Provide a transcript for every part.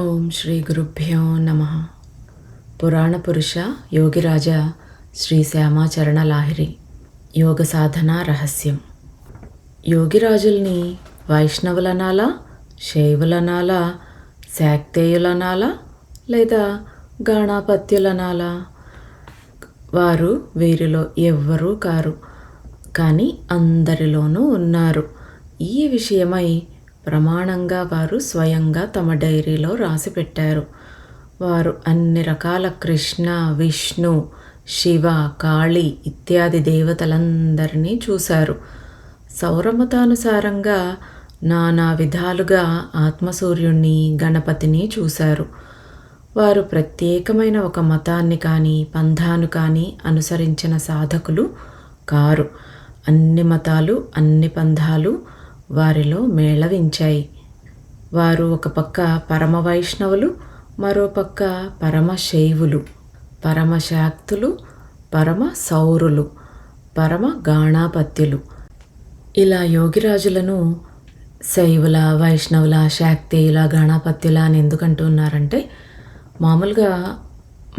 ఓం శ్రీ గురుభ్యో నమః. పురాణ పురుష యోగిరాజ శ్రీ శ్యామాచరణ లాహిరి యోగ సాధన రహస్యం. యోగిరాజుల్ని వైష్ణవులనాలా, శైవులనాలా, శాక్తేయులనాలా లేదా గాణాపత్యులనాలా? వారు వీరిలో ఎవ్వరూ కారు, కానీ అందరిలోనూ ఉన్నారు. ఈ విషయమై ప్రమాణంగా వారు స్వయంగా తమ డైరీలో రాసిపెట్టారు. వారు అన్ని రకాల కృష్ణ, విష్ణు, శివ, కాళీ ఇత్యాది దేవతలందరినీ చూశారు. సౌరమతానుసారంగా నానా విధాలుగా ఆత్మసూర్యుణ్ణి, గణపతిని చూశారు. వారు ప్రత్యేకమైన ఒక మతాన్ని కానీ పంథాను కానీ అనుసరించిన సాధకులు కారు. అన్ని మతాలు, అన్ని పంథాలు వారిలో మేళవించాయి. వారు ఒక పక్క పరమ వైష్ణవులు, మరో పక్క పరమ శైవులు, పరమ శాక్తులు, పరమ సౌరులు, పరమ గాణాపత్యులు. ఇలా యోగిరాజులను శైవుల, వైష్ణవుల, శాక్తేయుల, గాణాపత్యుల అని ఎందుకంటున్నారంటే, మామూలుగా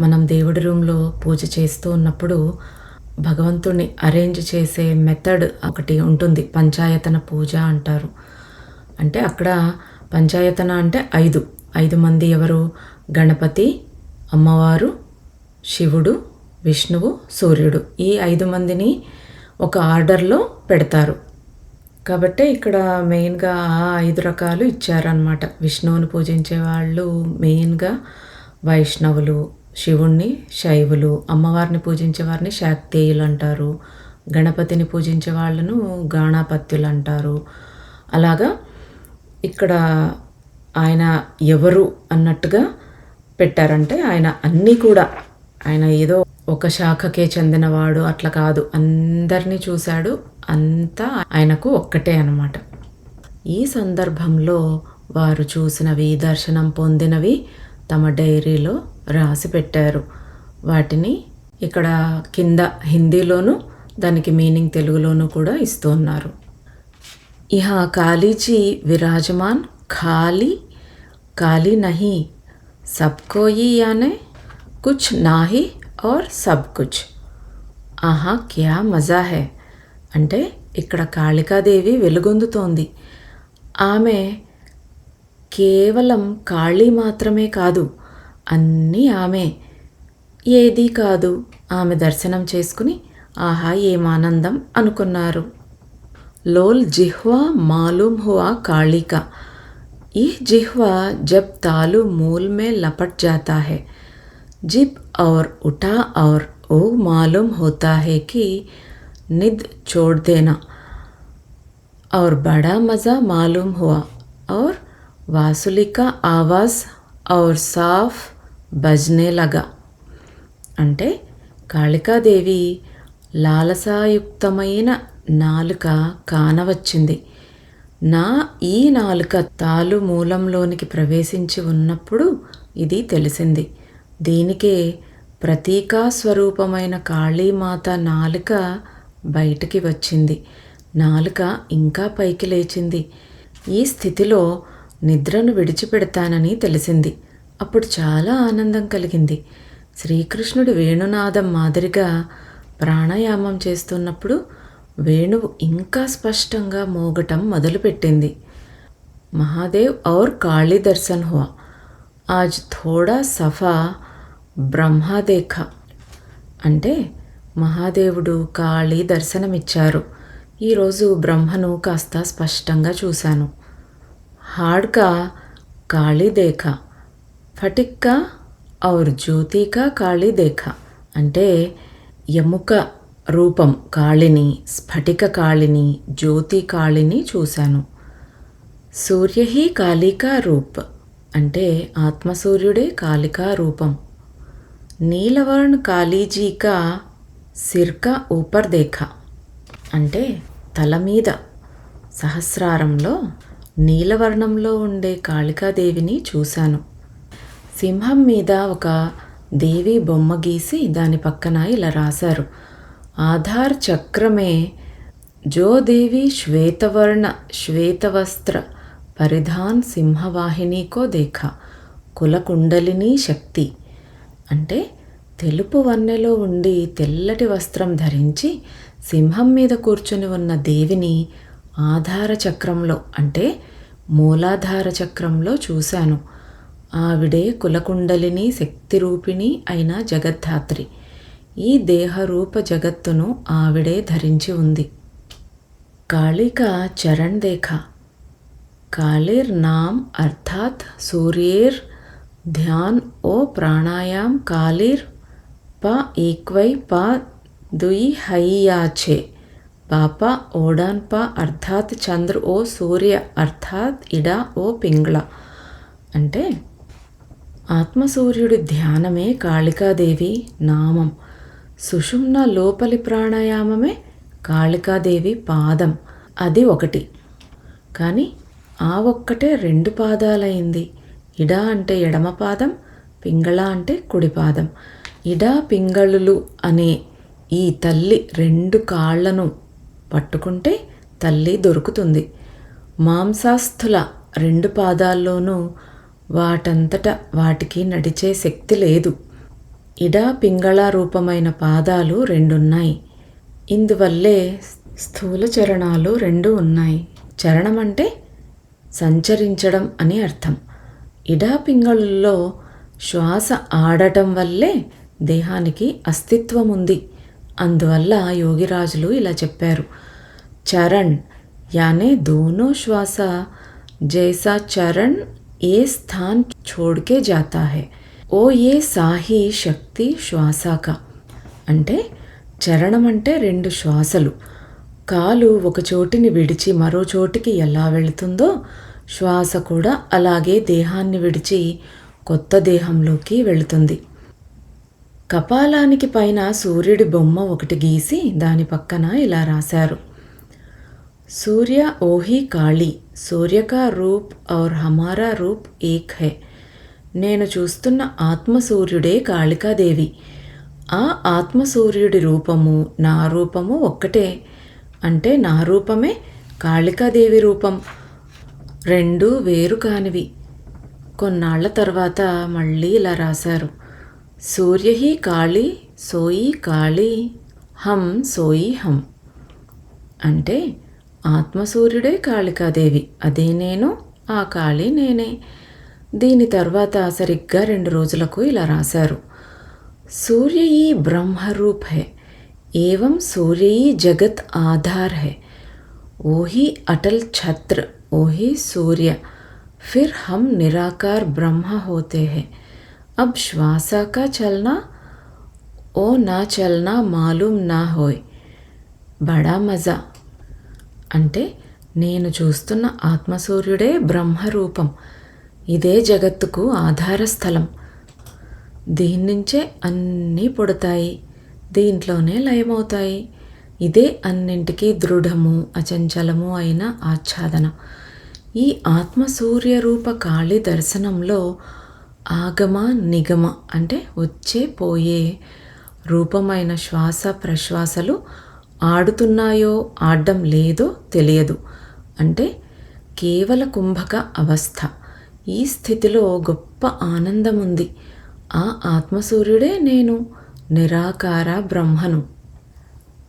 మనం దేవుడి రూమ్లో పూజ చేస్తూ ఉన్నప్పుడు భగవంతుణ్ణి అరేంజ్ చేసే మెథడ్ ఒకటి ఉంటుంది. పంచాయతన పూజ అంటారు. అంటే అక్కడ పంచాయతన అంటే ఐదు మంది ఎవరు? గణపతి, అమ్మవారు, శివుడు, విష్ణువు, సూర్యుడు. ఈ 5 మందిని ఒక ఆర్డర్లో పెడతారు. కాబట్టి ఇక్కడ మెయిన్గా 5 రకాలు ఇచ్చారనమాట. విష్ణువుని పూజించే వాళ్ళు మెయిన్గా వైష్ణవులు, శివుణ్ణి శైవులు, అమ్మవారిని పూజించే వారిని శాక్తేయులు అంటారు, గణపతిని పూజించే వాళ్ళను గాణాపత్యులు అంటారు. అలాగా ఇక్కడ ఆయన ఎవరు అన్నట్టుగా పెట్టారంటే ఆయన అన్నీ కూడా, ఆయన ఏదో ఒక శాఖకే చెందినవాడు అట్లా కాదు, అందరినీ చూశాడు. అంతా ఆయనకు ఒక్కటే అన్నమాట. ఈ సందర్భంలో వారు చూసినవి, దర్శనం పొందినవి తమ డైరీలో రాసి పెట్టారు. వాటిని ఇక్కడ కింద హిందీలోను, దానికి మీనింగ్ తెలుగులోనూ కూడా ఇస్తూ ఉన్నారు. यहाँ कालीजी विराजमान, खाली काली नहीं, सबको ही याने कुछ ना ही और सब कुछ. ఆహా క్యా మజా హే అంటే ఇక్కడ కాళికాదేవి వెలుగొందుతోంది. ఆమె కేవలం కాళీ మాత్రమే కాదు, అన్నీ ఆమె. ఏదీ కాదు. ఆమె దర్శనం చేసుకుని ఆహా ఏం ఆనందం అనుకున్నారు. లోల్ జిహ్వా మాలూమ్ హువా కాళీ కా. ఈ జిహ్వా జబ్ తాలు మూల్ మే లపట్ జాతా హై, జిబ్ और उठा और वो मालूम होता है कि निद छोड़ देना, और बड़ा मज़ा मालूम हुआ, और वासुली का आवाज़ और साफ बजने लगा. అంటే కాళికాదేవి లాలసాయుక్తమైన నాలుక కానవచ్చింది. ఈ నాలుక తాలు మూలంలోనికి ప్రవేశించి ఉన్నప్పుడు ఇది తెలిసింది. దీనికే ప్రతీకాస్వరూపమైన కాళీమాత నాలుక బయటికి వచ్చింది. నాలుక ఇంకా పైకి లేచింది. ఈ స్థితిలో నిద్రను విడిచిపెడతానని తెలిసింది. అప్పుడు చాలా ఆనందం కలిగింది. శ్రీకృష్ణుడు వేణునాదం మాదిరిగా ప్రాణాయామం చేస్తున్నప్పుడు వేణువు ఇంకా స్పష్టంగా మోగటం మొదలుపెట్టింది. మహాదేవ్ ఔర్ కాళీ దర్శన్ హువా. ఆజ్ థోడా సఫా బ్రహ్మా దేఖా. అంటే మహాదేవుడు, కాళీ దర్శనమిచ్చారు. ఈరోజు బ్రహ్మను కాస్త స్పష్టంగా చూశాను. హాడ్కా కాళీ దేఖా, ఫటిక్కా ఔర్ జ్యోతికా కాళీ దేఖా. అంటే ఎముక రూపం కాళిని, స్ఫటిక కాళిని, జ్యోతి కాళిని చూశాను. సూర్యహి కాళికా రూప్ అంటే ఆత్మసూర్యుడే కాళికా రూపం. నీలవర్ణ కాళీజీకా సిర్కా ఊపర్ దేఖా. అంటే తల మీద సహస్రారంలో నీలవర్ణంలో ఉండే కాళికాదేవిని చూశాను. సింహం మీద ఒక దేవి బొమ్మ గీసి దాని పక్కన ఇలా రాశారు. ఆధార్ చక్రమే జో దేవి శ్వేతవర్ణ శ్వేతవస్త్ర परिधान सिंहवाहिनी को देखा, కులకుండలిని శక్తి అంటే తెలుపు వన్నెలో ఉండి తెల్లటి వస్త్రం ధరించి సింహం మీద కూర్చొని ఉన్న దేవిని ఆధార చక్రంలో అంటే మూలాధార చక్రంలో చూశాను. ఆవిడే కులకుండలిని శక్తి రూపిణి అయిన జగద్ధాత్రి. ఈ దేహరూప జగత్తును ఆవిడే ధరించి ఉంది. काली का चरण देखा. कालीर नाम अर्थात सूर्येर ध्यान ओ प्राणायाम कालीर पा एकवै पा दुई हईयाचे पापा ओडान पा अर्थात चंद्र ओ सूर्य अर्थात इडा ओ पिंगళ అంటే ఆత్మసూర్యుడి ధ్యానమే కాళికాదేవి నామం. సుషుమ్న లోపలి ప్రాణాయామమే కాళికాదేవి పాదం. అది ఒకటి. కానీ ఆ ఒక్కటే 2 పాదాలైంది. ఇడా అంటే ఎడమ పాదం, పింగళ అంటే కుడి పాదం. ఇడా పింగళులు అనే ఈ తల్లి 2 కాళ్లను పట్టుకుంటే తల్లి దొరుకుతుంది. మాంసాస్థుల 2 పాదాల్లోనూ వాటంతట వాటికి నడిచే శక్తి లేదు. ఇడా పింగళ రూపమైన పాదాలు 2 ఉన్నాయి. ఇందువల్లే స్థూల చరణాలు 2 ఉన్నాయి. చరణం అంటే సంచరించడం అని అర్థం. ఇడా పింగళుల్లో శ్వాస ఆడటం వల్లే దేహానికి అస్తిత్వం ఉంది. అందువల్ల యోగిరాజులు ఇలా చెప్పారు, చరణ్ యానే దోనో శ్వాస జైసా చరణ్ ఏ స్థాన్ छोड़के जाता है ఓ ఏ సాహి శక్తి శ్వాసక. అంటే చరణం అంటే 2 శ్వాసలు. కాలు ఒక చోటిని విడిచి మరో చోటికి ఎలా వెళుతుందో శ్వాస కూడా అలాగే దేహాన్ని విడిచి కొత్త దేహంలోకి వెళుతుంది. కపాలానికి పైన సూర్యుడి బొమ్మ ఒకటి గీసి దాని పక్కన ఇలా రాశారు, सूर्य ओही काली सूर्य का रूप और हमारा रूप एक है. నేను చూస్తున్న ఆత్మసూర్యుడే కాళికాదేవి. ఆ ఆత్మసూర్యుడి రూపము నా రూపము ఒక్కటే. అంటే నా రూపమే కాళికాదేవి రూపం. 2 వేరు కానివి. కొన్నాళ్ల తర్వాత మళ్ళీ ఇలా రాశారు, సూర్య హీ కాళీ సోయి కాళీ హం సోయి హం. అంటే ఆత్మసూర్యుడే కాళికాదేవి, అదే నేను, ఆ కాళీ నేనే. దీని తర్వాత సరిగ్గా 2 రోజులకు ఇలా రాశారు, सूर्य ही ब्रह्म रूप है एवं सूर्य ही जगत आधार है. वो ही अटल छत्र, वो ही सूर्य, फिर हम निराकार ब्रह्म होते हैं. अब श्वासा का चलना ओ ना चलना मालूम ना होए. बड़ा मज़ा. అంటే నేను చూస్తున్న ఆత్మసూర్యుడే బ్రహ్మరూపం. ఇదే జగత్తుకు ఆధార స్థలం. దీన్నించే అన్నీ పుడతాయి, దీంట్లోనే లయమవుతాయి. ఇదే అన్నింటికీ దృఢము అచంచలము అయిన ఆచ్ఛాదన. ఈ ఆత్మసూర్య రూప కాళీ దర్శనంలో ఆగమ నిగమ అంటే వచ్చే పోయే రూపమైన శ్వాస ప్రశ్వాసలు ఆడుతున్నాయో ఆడడం లేదో తెలియదు. అంటే కేవల కుంభక అవస్థ. ఈ స్థితిలో గొప్ప ఆనందం ఉంది. ఆ ఆత్మసూర్యుడే నేను, నిరాకార బ్రహ్మను.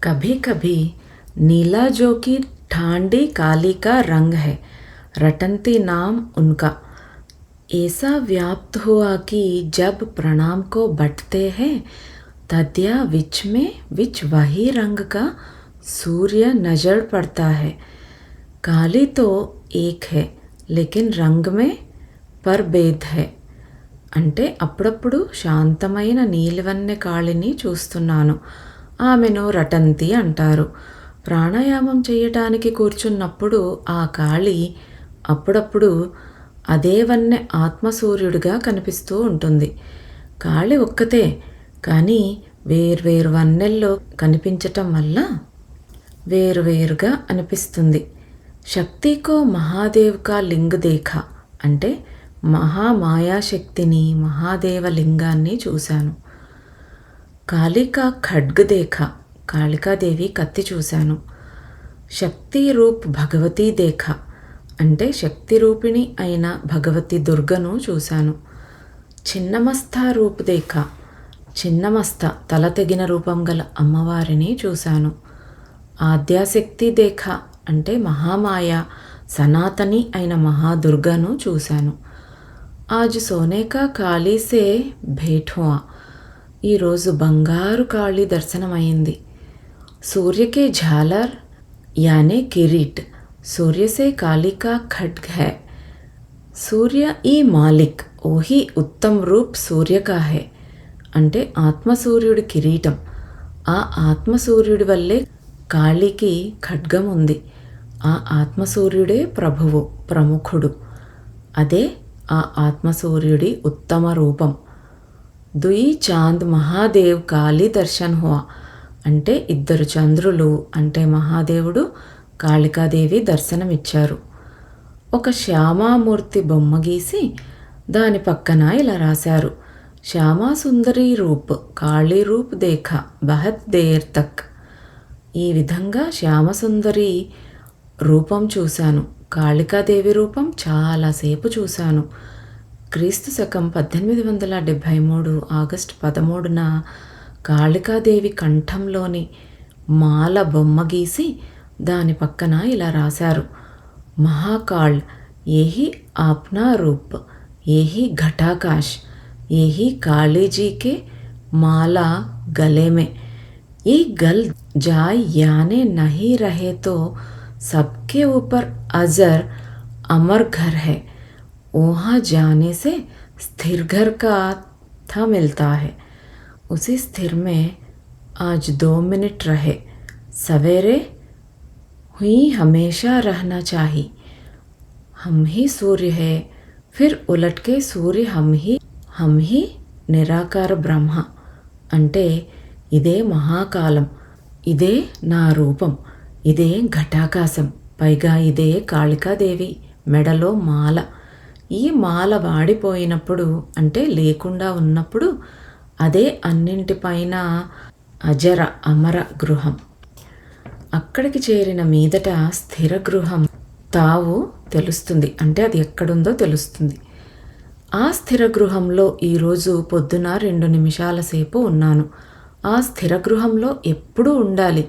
కభీ కభీ नीला जो कि ठांडी काली का रंग है, रटंती नाम उनका ऐसा व्याप्त हुआ कि जब प्रणाम को बटते हैं तद्या विच में विच वही रंग का सूर्य नजर पड़ता है. काली तो एक है लेकिन रंग में परभेद है. అంటే అప్పుడప్పుడు శాంతమైన నీలివన్నె కాళిని చూస్తున్నాను. ఆమెను రటంతి అంటారు. ప్రాణాయామం చేయటానికి కూర్చున్నప్పుడు ఆ కాళి అప్పుడప్పుడు అదే వన్నె ఆత్మసూర్యుడిగా కనిపిస్తూ ఉంటుంది. కాళి ఒక్కతే, కానీ వేర్వేరు వన్నెల్లో కనిపించటం వల్ల వేరువేరుగా అనిపిస్తుంది. శక్తికో మహాదేవ్ కా లింగ్ దేఖా అంటే మహామాయాశక్తిని, మహాదేవ లింగాన్ని చూశాను. కాళికా ఖడ్గ్ దేఖా కాళికాదేవి కత్తి చూశాను. శక్తి రూప్ భగవతీ దేఖా అంటే శక్తి రూపిణి అయిన భగవతి దుర్గను చూశాను. చిన్నమస్తా రూప్ దేఖా, చిన్నమస్త తల తెగిన రూపం గల అమ్మవారిని చూశాను. ఆద్యాశక్తి దేఖా అంటే మహామాయ సనాతని అయిన మహాదుర్గను చూశాను. ఆజ్ సోనేకా కాళీసే భేట్ హుआ, ఈరోజు బంగారు కాళీ దర్శనమైంది. సూర్యకే ఝాలర్ యానే కిరీట్, సూర్యసే కాళికా ఖడ్గ్ హై. సూర్య ఈ మాలిక్, ఓహి ఉత్తమ్ రూప్ సూర్య కా హై అంటే ఆత్మసూర్యుడి కిరీటం. ఆ ఆత్మసూర్యుడి వల్లే కాళీకి ఖడ్గం ఉంది. ఆ ఆత్మసూర్యుడే ప్రభువు, ప్రముఖుడు. అదే ఆ ఆత్మసూర్యుడి ఉత్తమ రూపం. దుయి చాంద్ మహాదేవ్ కాళీ దర్శన్ హుआ అంటే ఇద్దరు చంద్రులు అంటే మహాదేవుడు కాళికాదేవి దర్శనమిచ్చారు. ఒక శ్యామామూర్తి బొమ్మ గీసి దాని పక్కన ఇలా రాశారు, శ్యామా సుందరీ రూప్ కాళీ రూప్ దేఖా బహత్ దేర్ తక్. ఈ విధంగా శ్యామసుందరి రూపం చూశాను, కాళికాదేవి రూపం చాలాసేపు చూశాను. క్రీస్తు శకం 1873 ఆగస్టు 13న కాళికాదేవి కంఠంలోని మాల బొమ్మ గీసి దాని పక్కన ఇలా రాశారు, మహాకాళ్ ఏహి ఆప్నా రూప్ ఏహి ఘటాకాశ్ ఏహి కాళీజీకే మాలా గలే మే. ఈ గల్ जाए याने नहीं रहे तो सबके ऊपर अजर अमर घर है, वहाँ जाने से स्थिर घर का था मिलता है. उसी स्थिर में आज 2 मिनट रहे, सवेरे हुई हमेशा रहना चाहिए. हम ही सूर्य है, फिर उलट के सूर्य हम ही निराकार ब्रह्म. అంటే ఇదే మహాకాలం, ఇదే నా రూపం, ఇదే ఘటాకాశం, పైగా ఇదే కాళికాదేవి మెడలో మాల. ఈ మాల వాడిపోయినప్పుడు అంటే లేకుండా ఉన్నప్పుడు అదే అన్నింటిపైన అజర అమర గృహం. అక్కడికి చేరిన మీదట స్థిర గృహం తావు తెలుస్తుంది అంటే అది ఎక్కడుందో తెలుస్తుంది. ఆ స్థిర గృహంలో ఈరోజు పొద్దున 2 నిమిషాల సేపు ఉన్నాను. ఆ స్థిర గృహంలో ఎప్పుడూ ఉండాలి.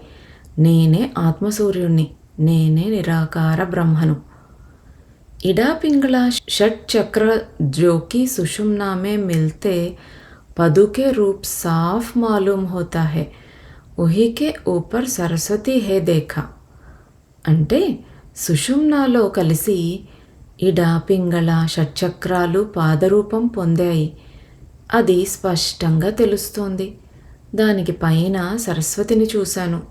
నేనే ఆత్మసూర్యుణ్ణి, నేనే నిరాకార బ్రహ్మను. इडा पिंगला षट चक्र जो कि सुषुम्ना में मिलते पदु के रूप साफ मालूम होता है, वही के ऊपर सरस्वती है देखा. అంటే సుషుమ్నాలో కలిసి ఇడా పింగళ షట్చక్రాలు పాదరూపం పొందాయి. అది స్పష్టంగా తెలుస్తోంది. దానికి పైన సరస్వతిని చూశాను.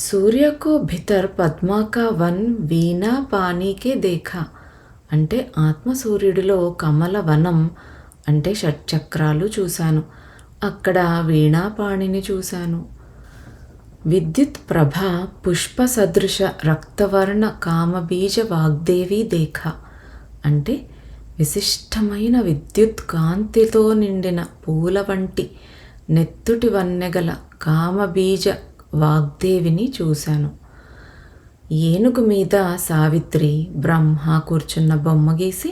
सूर्य को भीतर पद्मा का वन वीणा पानी के देखा అంటే ఆత్మసూర్యుడిలో కమల వనం అంటే షట్చక్రాలు చూశాను. అక్కడ వీణాపాణిని చూశాను. విద్యుత్ ప్రభ పుష్ప సదృశ రక్తవర్ణ కామబీజ వాగ్దేవి देखा అంటే విశిష్టమైన విద్యుత్ కాంతితో నిండిన పూల వంటి నెత్తుటి వన్నెగల కామబీజ వాగ్దేవిని చూశాను. ఏనుగు మీద సావిత్రి బ్రహ్మ కూర్చున్న బొమ్మ గీసి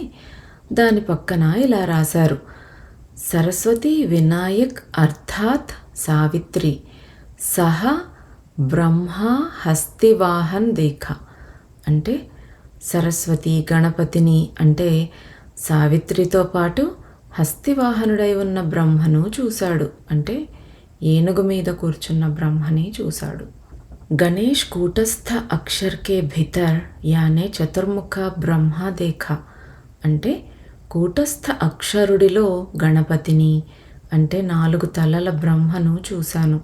దాని పక్కన ఇలా రాశారు, సరస్వతి వినాయక్ అర్థాత్ సావిత్రి సహ బ్రహ్మ హస్తివాహన్ देखा అంటే సరస్వతి గణపతిని అంటే సావిత్రితో పాటు హస్తివాహనుడై ఉన్న బ్రహ్మను చూశాడు అంటే ఏనుగు మీద కూర్చున్న బ్రహ్మని చూశాడు. గణేష్ కూటస్థ అక్షర్ కే భీతర్ యానే చతుర్ముఖ బ్రహ్మ देखा అంటే కూటస్థ అక్షరుడిలో గణపతిని అంటే 4 తలల బ్రహ్మను చూశాను.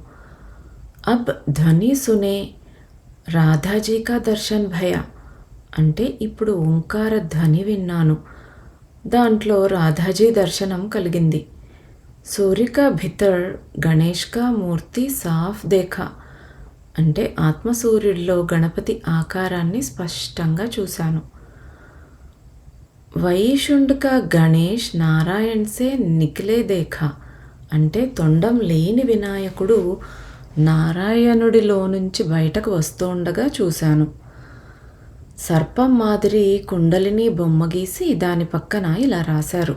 అబ్ ధ్వని సునే రాధాజీ కా దర్శన్ భయ అంటే ఇప్పుడు ఓంకార ధ్వని విన్నాను. దాంట్లో రాధాజీ దర్శనం కలిగింది. सूर्य का भीतर गणेश का मूर्ति साफ देखा అంటే ఆత్మసూర్యుడిలో గణపతి ఆకారాన్ని స్పష్టంగా చూశాను. వైశుండ్ కా గణేష్ నారాయణ్ సే నికలే देखा అంటే తొండం లేని వినాయకుడు నారాయణుడిలో నుంచి బయటకు వస్తుండగా చూశాను. సర్పం మాదిరి కుండలిని బొమ్మ గీసి దాని పక్కన ఇలా రాశారు,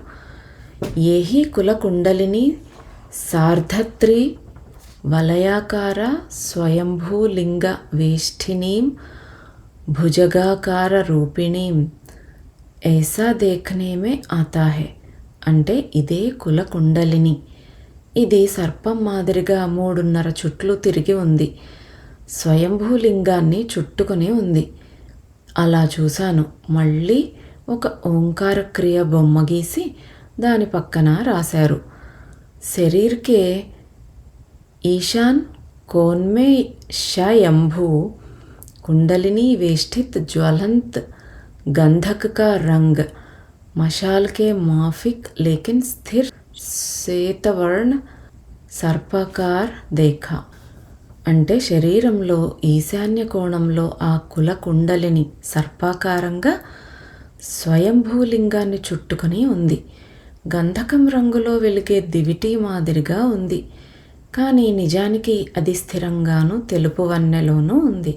ఏహి కుల కుండలిని సార్ధత్రి వలయాకార స్వయంభూలింగ వేష్ఠినీం భుజగాకార రూపిణీం ऐसा देखने में आता है అంటే ఇదే కుల కుండలిని. ఇది సర్పం మాదిరిగా 3.5 చుట్లు తిరిగి ఉంది. స్వయంభూలింగాన్ని చుట్టుకొని ఉంది. అలా చూశాను. మళ్ళీ ఒక ఓంకార క్రియ బొమ్మ గీసి దాని పక్కన రాశారు. శరీర్కే ఈశాన్ కోన్మే शयंभू कुंडलिनी वेष्टित ज्वलंत गंधक का रंग मशाल के माफिक लेकिन स्थिर श्वेतवर्ण సర్పాకార్ देखा అంటే శరీరంలో ఈశాన్య కోణంలో ఆ కుల కుండలిని సర్పాకారంగా స్వయంభూలింగాన్ని చుట్టుకొని ఉంది. గంధకం రంగులో వెలిగే దివిటి మాదిరిగా ఉంది. కానీ నిజానికి అది స్థిరంగాను తెలుపు వన్నెలోనూ ఉంది.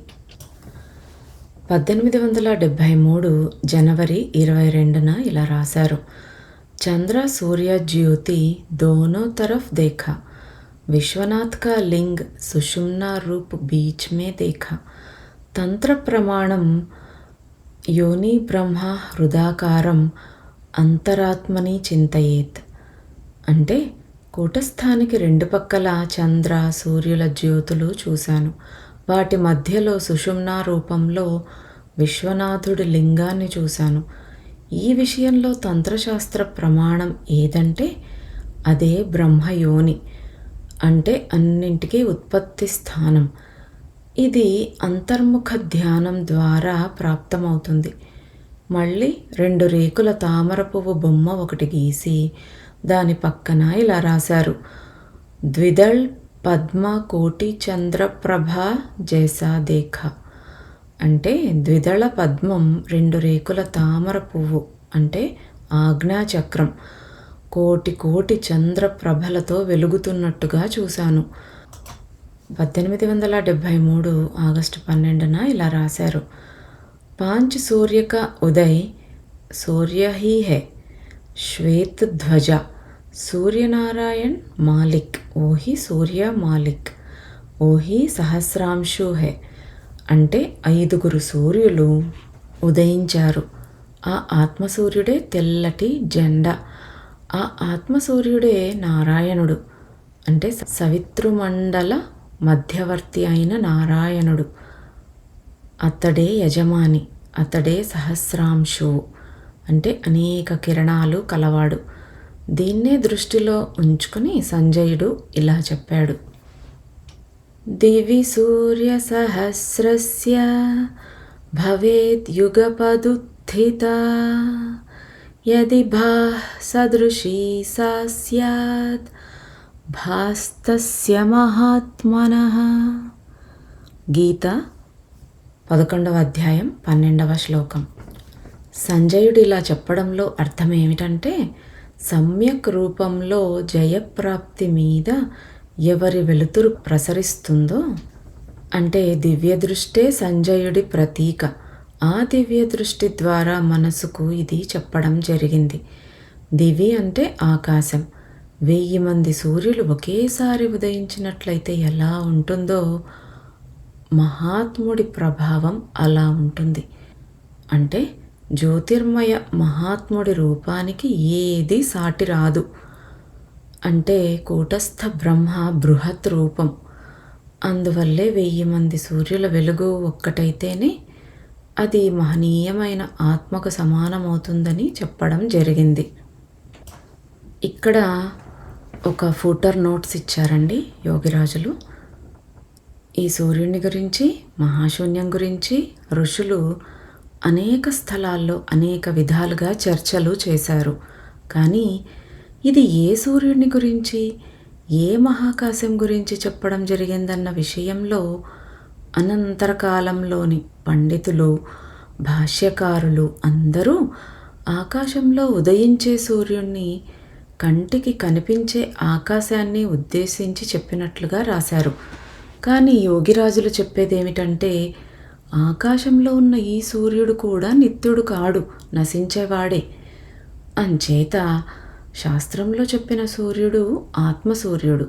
1873 జనవరి 22న ఇలా రాశారు. చంద్ర సూర్య జ్యోతి दोनों तरफ देखा, विश्वनाथ का लिंग सुषुम्ना रूप बीच में देखा, तंत्र प्रमाणम योनि ब्रह्मा हृदाकारम అంతరాత్మని చింతయేత్ అంటే కూటస్థానికి 2 పక్కల చంద్ర సూర్యుల జ్యోతులు చూశాను. వాటి మధ్యలో సుషుమ్నా రూపంలో విశ్వనాథుడి లింగాన్ని చూశాను. ఈ విషయంలో తంత్రశాస్త్ర ప్రమాణం ఏదంటే అదే బ్రహ్మయోని అంటే అన్నింటికీ ఉత్పత్తి స్థానం. ఇది అంతర్ముఖ ధ్యానం ద్వారా ప్రాప్తమవుతుంది. మళ్ళీ 2 రేకుల తామర పువ్వు బొమ్మ ఒకటి గీసి దాని పక్కన ఇలా రాశారు. ద్విదళ్ పద్మ కోటి చంద్రప్రభ జైసా దేఖా అంటే ద్విదళ పద్మం 2 రేకుల తామర పువ్వు అంటే ఆజ్ఞాచక్రం కోటి కోటి చంద్రప్రభలతో వెలుగుతున్నట్టుగా చూశాను. 1873 ఆగస్టు 12న ఇలా రాశారు. 5 सूर्य का उदय सूर्य ही है, श्वेत ध्वजा सूर्य नारायण मालिक ఓహి సూర్య మాలిక్ ఓహి సహస్రాంశు హే అంటే 5 సూర్యులు ఉదయించారు. ఆ ఆత్మసూర్యుడే తెల్లటి జెండా. ఆ ఆత్మసూర్యుడే నారాయణుడు అంటే సవితృమండల మధ్యవర్తి అయిన నారాయణుడు. అతడే యజమాని, అతడే సహస్రాంశు అంటే అనేక కిరణాలు కలవాడు. దీన్నే దృష్టిలో ఉంచుకుని సంజయుడు ఇలా చెప్పాడు. దివి సూర్య సహస్రస్య భవేత్ యుగపదుత్థిత యది భాః సదృశీ సా స్యాత్ భాస్తస్య మహాత్మనః. గీత 11వ అధ్యాయం 12వ శ్లోకం. సంజయుడు ఇలా చెప్పడంలో అర్థం ఏమిటంటే సమ్యక్ రూపంలో జయప్రాప్తి మీద ఎవరి వెలుతురు ప్రసరిస్తుందో అంటే దివ్య దృష్టే సంజయుడి ప్రతీక. ఆ దివ్య దృష్టి ద్వారా మనసుకు ఇది చెప్పడం జరిగింది. దివి అంటే ఆకాశం. 1000 మంది సూర్యులు ఒకేసారి ఉదయించినట్లయితే ఎలా ఉంటుందో మహాత్ముడి ప్రభావం అలా ఉంటుంది. అంటే జ్యోతిర్మయ మహాత్ముడి రూపానికి ఏది సాటి రాదు. అంటే కూటస్థ బ్రహ్మ బృహత్ రూపం. అందువల్లే 1000 మంది సూర్యుల వెలుగు ఒక్కటైతేనే అది మహనీయమైన ఆత్మకు సమానమవుతుందని చెప్పడం జరిగింది. ఇక్కడ ఒక ఫూటర్ నోట్స్ ఇచ్చారండి యోగిరాజులు. ఈ సూర్యుని గురించి మహాశూన్యం గురించి ఋషులు అనేక స్థలాల్లో అనేక విధాలుగా చర్చలు చేశారు. కానీ ఇది ఏ సూర్యుని గురించి ఏ మహాకాశం గురించి చెప్పడం జరిగిందన్న విషయంలో అనంతరకాలంలోని పండితులు భాష్యకారులు అందరూ ఆకాశంలో ఉదయించే సూర్యుణ్ణి కంటికి కనిపించే ఆకాశాన్ని ఉద్దేశించి చెప్పినట్లుగా రాశారు. కానీ యోగిరాజులు చెప్పేదేమిటంటే ఆకాశంలో ఉన్న ఈ సూర్యుడు కూడా నిత్యుడు కాడు, నశించేవాడే. అంచేత శాస్త్రంలో చెప్పిన సూర్యుడు ఆత్మసూర్యుడు.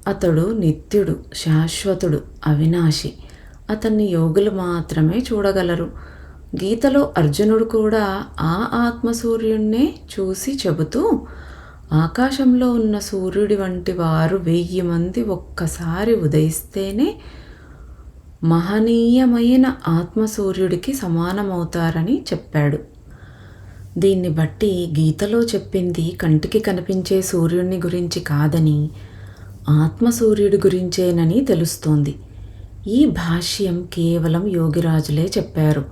అతడు నిత్యుడు, శాశ్వతుడు, అవినాశి. అతన్ని యోగులు మాత్రమే చూడగలరు. గీతలో అర్జునుడు కూడా ఆ ఆత్మసూర్యుణ్ణే చూసి చెబుతూ, ఆకాశంలో ఉన్న సూర్యుడి వంటి వారు 1000 మంది ఒక్కసారి ఉదయిస్తేనే మహనీయమైన ఆత్మసూర్యుడికి సమానమవుతారని చెప్పాడు. దీన్ని బట్టి గీతలో చెప్పింది కంటికి కనిపించే సూర్యుడిని గురించి కాదని, ఆత్మసూర్యుడి గురించేనని తెలుస్తోంది. ఈ భాష్యం కేవలం యోగిరాజులే చెప్పారు.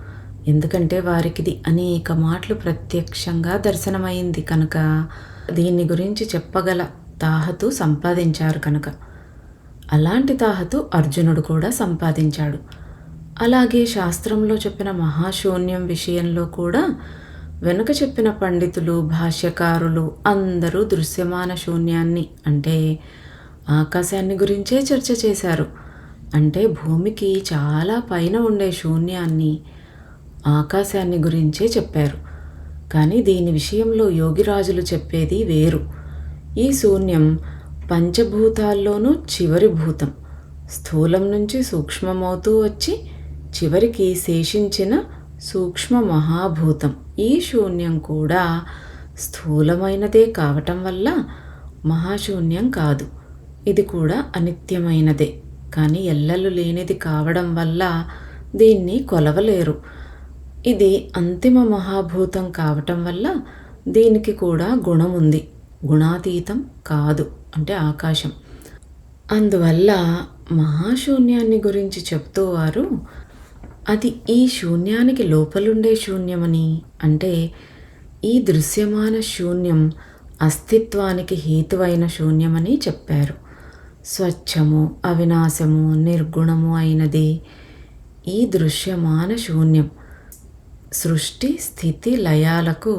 ఎందుకంటే వారికిది అనేక మాటలు ప్రత్యక్షంగా దర్శనమైంది కనుక, దీన్ని గురించి చెప్పగల తాహతు సంపాదించారు కనుక. అలాంటి తాహతు అర్జునుడు కూడా సంపాదించాడు. అలాగే శాస్త్రంలో చెప్పిన మహాశూన్యం విషయంలో కూడా వెనుక చెప్పిన పండితులు, భాష్యకారులు అందరూ దృశ్యమాన శూన్యాన్ని అంటే ఆకాశాన్ని గురించే చర్చ చేశారు. అంటే భూమికి చాలా పైన ఉండే శూన్యాన్ని, ఆకాశాన్ని గురించే చెప్పారు. కానీ దీని విషయంలో యోగిరాజులు చెప్పేది వేరు. ఈ శూన్యం పంచభూతాల్లోనూ చివరి భూతం. స్థూలం నుంచి సూక్ష్మమవుతూ వచ్చి చివరికి శేషించిన సూక్ష్మ మహాభూతం. ఈ శూన్యం కూడా స్థూలమైనదే కావటం వల్ల మహాశూన్యం కాదు. ఇది కూడా అనిత్యమైనదే, కానీ ఎల్లలు లేనిది కావడం వల్ల దీన్ని కొలవలేరు. ఇది అంతిమ మహాభూతం కావటం వల్ల దీనికి కూడా గుణం ఉంది. గుణాతీతం కాదు, అంటే ఆకాశం. అందువల్ల మహాశూన్యాన్ని గురించి చెప్తూ వారు అది ఈ శూన్యానికి లోపలుండే శూన్యమని, అంటే ఈ దృశ్యమాన శూన్యం అస్తిత్వానికి హేతువైన శూన్యమని చెప్పారు. స్వచ్ఛము, అవినాశము, నిర్గుణము అయినది ఈ దృశ్యమాన శూన్యం. సృష్టి, స్థితి, లయాలకు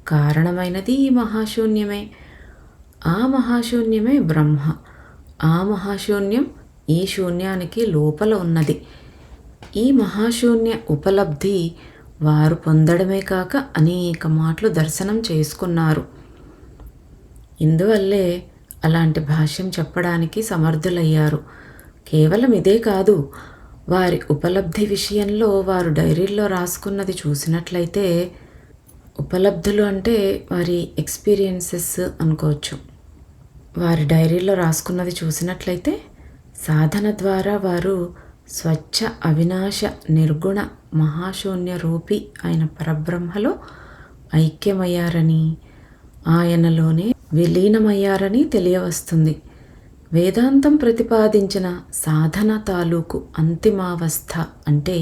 కారణమైనది ఈ మహాశూన్యమే. ఆ మహాశూన్యమే బ్రహ్మ. ఆ మహాశూన్యం ఈ శూన్యానికి లోపల ఉన్నది. ఈ మహాశూన్య ఉపలబ్ధి వారు పొందడమే కాక అనేక మాటలు దర్శనం చేసుకున్నారు. ఇందువల్లే అలాంటి భాష్యం చెప్పడానికి సమర్థులయ్యారు. కేవలం ఇదే కాదు, వారి ఉపలబ్ధి విషయంలో వారు డైరీల్లో రాసుకున్నది చూసినట్లయితే, ఉపలబ్ధులు అంటే వారి ఎక్స్పీరియన్సెస్ అనుకోవచ్చు. వారి డైరీలో రాసుకున్నది చూసినట్లయితే సాధన ద్వారా వారు స్వచ్ఛ, అవినాశ, నిర్గుణ, మహాశూన్య రూపి అయిన పరబ్రహ్మలో ఐక్యమయ్యారని, ఆయనలోనే విలీనమయ్యారని తెలియవస్తుంది. వేదాంతం ప్రతిపాదించిన సాధన తాలూకు అంతిమావస్థ అంటే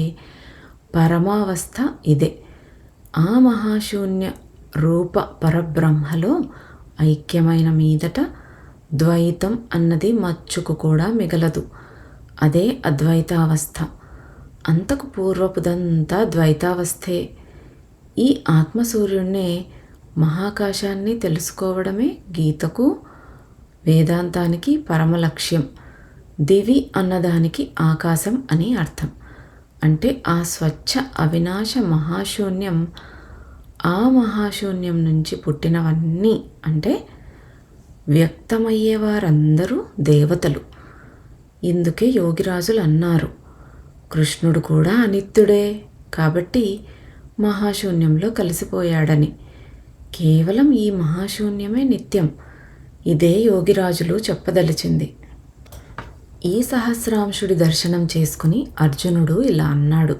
పరమావస్థ ఇదే. ఆ మహాశూన్య రూప పరబ్రహ్మలో ఐక్యమైన మీదట ద్వైతం అన్నది మచ్చుకు కూడా మిగలదు. అదే అద్వైతావస్థ. అంతకు పూర్వపుదంతా ద్వైతావస్థే. ఈ ఆత్మసూర్యుణ్ణే, మహాకాశాన్ని తెలుసుకోవడమే గీతకు, వేదాంతానికి పరమ లక్ష్యం. దివి అన్నదానికి ఆకాశం అని అర్థం. అంటే ఆ స్వచ్ఛ అవినాశ మహాశూన్యం, ఆ మహాశూన్యం నుంచి పుట్టినవన్నీ, అంటే వ్యక్తమయ్యే వారందరూ దేవతలు. ఇందుకే యోగిరాజులు అన్నారు, కృష్ణుడు కూడా అనిత్యుడే కాబట్టి మహాశూన్యంలో కలిసిపోయాడని. కేవలం ఈ మహాశూన్యమే నిత్యం. ఇదే యోగిరాజులు చెప్పదలిచింది. ఈ సహస్రాంశుడి దర్శనం చేసుకుని అర్జునుడు ఇలా అన్నాడు: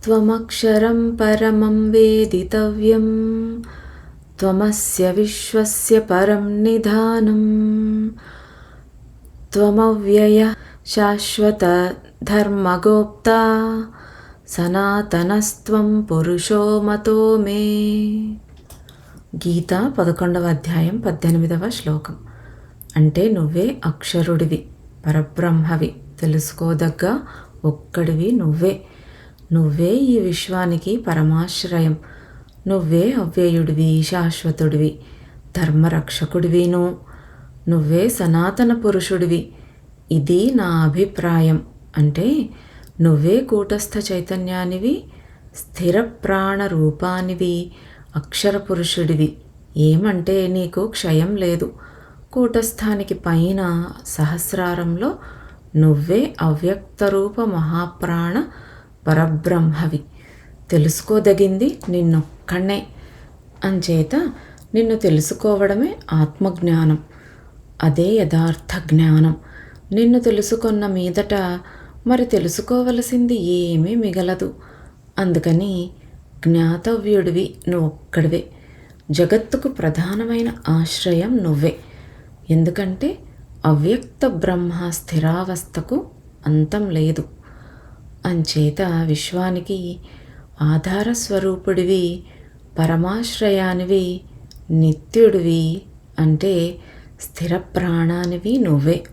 త్వమక్షరం పరమం వేదితవ్యం, త్వమస్య విశ్వస్య పరం నిధానం, త్వమవ్యయ శాశ్వత ధర్మగోప్తా, సనాతనస్త్వం పురుషో మతో మే. గీత 11వ అధ్యాయం 18వ శ్లోకం. అంటే నువ్వే అక్షరుడివి, పరబ్రహ్మవి, తెలుసుకోదగ్గ ఒక్కడివి నువ్వే. నువ్వే ఈ విశ్వానికి పరమాశ్రయం. నువ్వే అవ్యయుడివి, శాశ్వతుడివి, ధర్మరక్షకుడివిను. నువ్వే సనాతన పురుషుడివి. ఇది నా అభిప్రాయం. అంటే నువ్వే కూటస్థ చైతన్యానివి, స్థిర ప్రాణ రూపానివి, అక్షర పురుషుడివి. ఏమంటే నీకు క్షయం లేదు. కూటస్థానికి పైన సహస్రారంలో నువ్వే అవ్యక్తరూప మహాప్రాణ పరబ్రహ్మవి. తెలుసుకోదగింది నిన్నొక్కడే. అంచేత నిన్ను తెలుసుకోవడమే ఆత్మజ్ఞానం. అదే యథార్థ జ్ఞానం. నిన్ను తెలుసుకున్న మీదట మరి తెలుసుకోవలసింది ఏమీ మిగలదు. అందుకని జ్ఞాతవ్యుడివి నువ్వొక్కడివే. జగత్తుకు ప్రధానమైన ఆశ్రయం నువ్వే. ఎందుకంటే అవ్యక్త బ్రహ్మ స్థిరావస్థకు అంతం లేదు. అంచేత విశ్వానికి ఆధార స్వరూపుడివి, పరమాశ్రయానివి, నిత్యుడివి, అంటే స్థిర ప్రాణానివి నువ్వే.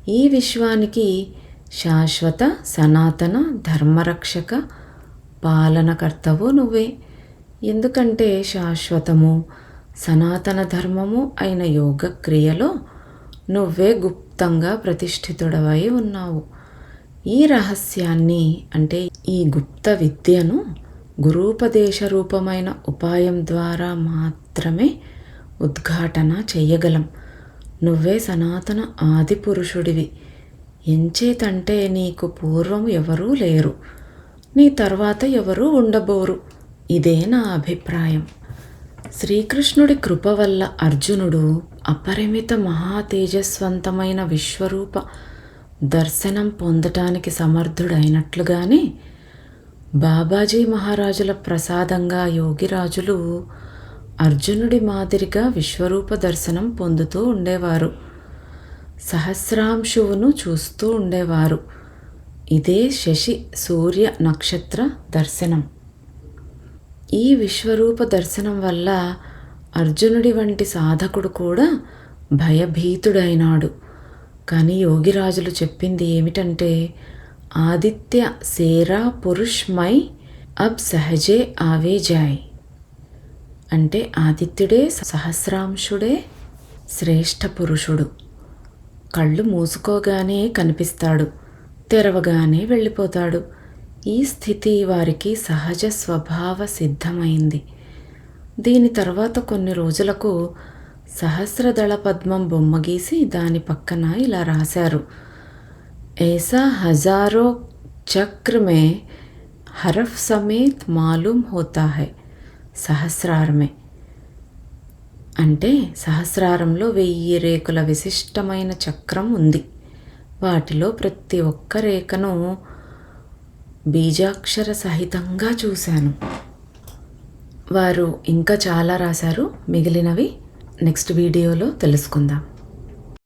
ఈ విశ్వానికి శాశ్వత సనాతన ధర్మరక్షక పాలనకర్తవు నువ్వే. ఎందుకంటే శాశ్వతము సనాతన ధర్మము అయిన యోగ క్రియలో నువ్వే గుప్తంగా ప్రతిష్ఠితుడవై ఉన్నావు. ఈ రహస్యాన్ని, అంటే ఈ గుప్త విద్యను గురూపదేశ రూపమైన ఉపాయం ద్వారా మాత్రమే ఉద్ఘాటన చెయ్యగలం. నువ్వే సనాతన ఆది పురుషుడివి. ఎంచేతంటే నీకు పూర్వం ఎవరూ లేరు, నీ తర్వాత ఎవరూ ఉండబోరు. ఇదే నా అభిప్రాయం. శ్రీకృష్ణుడి కృప వల్ల అర్జునుడు అపరిమిత మహా తేజస్వంతమైన విశ్వరూప దర్శనం పొందటానికి సమర్థుడైనట్లుగానే బాబాజీ మహారాజుల ప్రసాదంగా యోగిరాజులు అర్జునుడి మాదిరిగా విశ్వరూప దర్శనం పొందుతూ ఉండేవారు. సహస్రాంశువును చూస్తూ ఉండేవారు. ఇదే శశి సూర్య నక్షత్ర దర్శనం. ఈ విశ్వరూప దర్శనం వల్ల అర్జునుడి వంటి సాధకుడు కూడా భయభీతుడైనాడు. కానీ యోగిరాజులు చెప్పింది ఏమిటంటే, ఆదిత్య సేరా పురుష్ మై అబ్ సహజే ఆవే జాయ్. అంటే ఆదిత్యుడే సహస్రాంశుడే శ్రేష్ఠ పురుషుడు. కళ్ళు మూసుకోగానే కనిపిస్తాడు, తెరవగానే వెళ్ళిపోతాడు. ఈ స్థితి వారికి సహజ స్వభావ సిద్ధమైంది. దీని తర్వాత కొన్ని రోజులకు సహస్రదళ పద్మం బొమ్మ గీసి దాని పక్కన ఇలా రాశారు, ऐसा हजारों चक्र में हरफ समेत मालूम होता है सहस्रार में. అంటే సహస్రారంలో 1000 రేకుల విశిష్టమైన చక్రం ఉంది. వాటిలో ప్రతి ఒక్క రేఖను బీజాక్షర సహితంగా చూశాను. వారు ఇంకా చాలా రాశారు. మిగిలినవి నెక్స్ట్ వీడియోలో తెలుసుకుందాం.